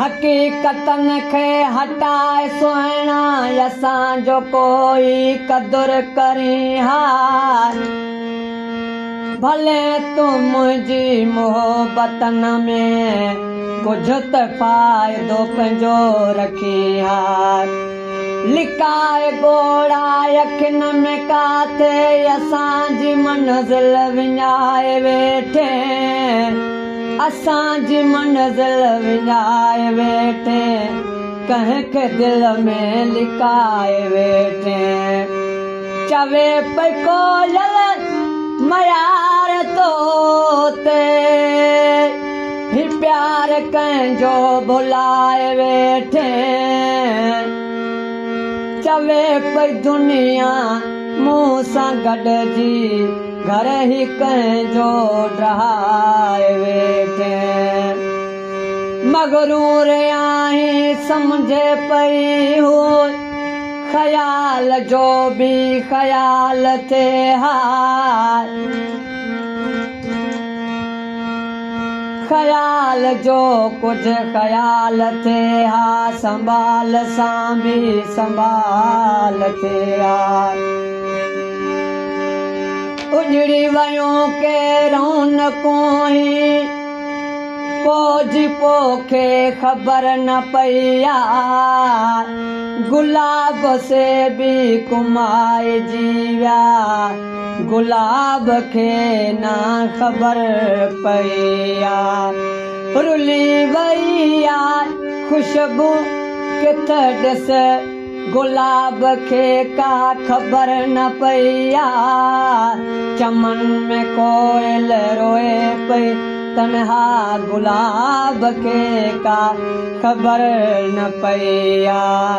हकीकतन खे हटाए सुहिणा असांजो कोई क़दुरु करी हार भले तूं मुंहिंजी मोहबतन में कुझु त फ़ाइदो पंहिंजो रखी हार लिकाए गोड़ा अखियुनि में काथे असांजी मंज़िल विञाए वेठे असांजी मंज़िल विञाए वेठे कंहिंखे दिल में लिकाए वेठे चवे पई कोयल मयार तो ते ही प्यार कंहिंजो भुलाए वेठे चवे पई दुनिया मूं सां गॾिजी घर ही कंहिंजो डहाए वेठे मगरूर आहीं सम्झे पई हो ख़याल जो बि ख़याल थिए हार ख़याल जो कुझु ख़याल थिए हा संभाल सां बि संभाल थिए हा उजड़ी वियूं के रौनकूं ही पोइ पोखे ख़बर न पई आ गुलाब से बि कुमाइजी विया गुलाब खे न ख़बर पई आ रुली वई आ ख़ुशबू किथ ॾिस गुलाब खे का ख़बर न पई आ चमन में कोयल रोए पई तन्हा गुलाब खे का ख़बर न पई आ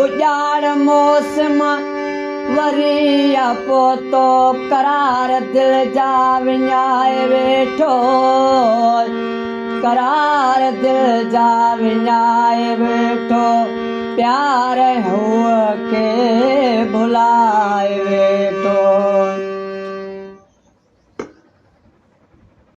उजाड़ मौसम वरी आ पोतो करार दिल जा विञाए वेठो करार दिल जा विञाए वेठो प्यार हुअ के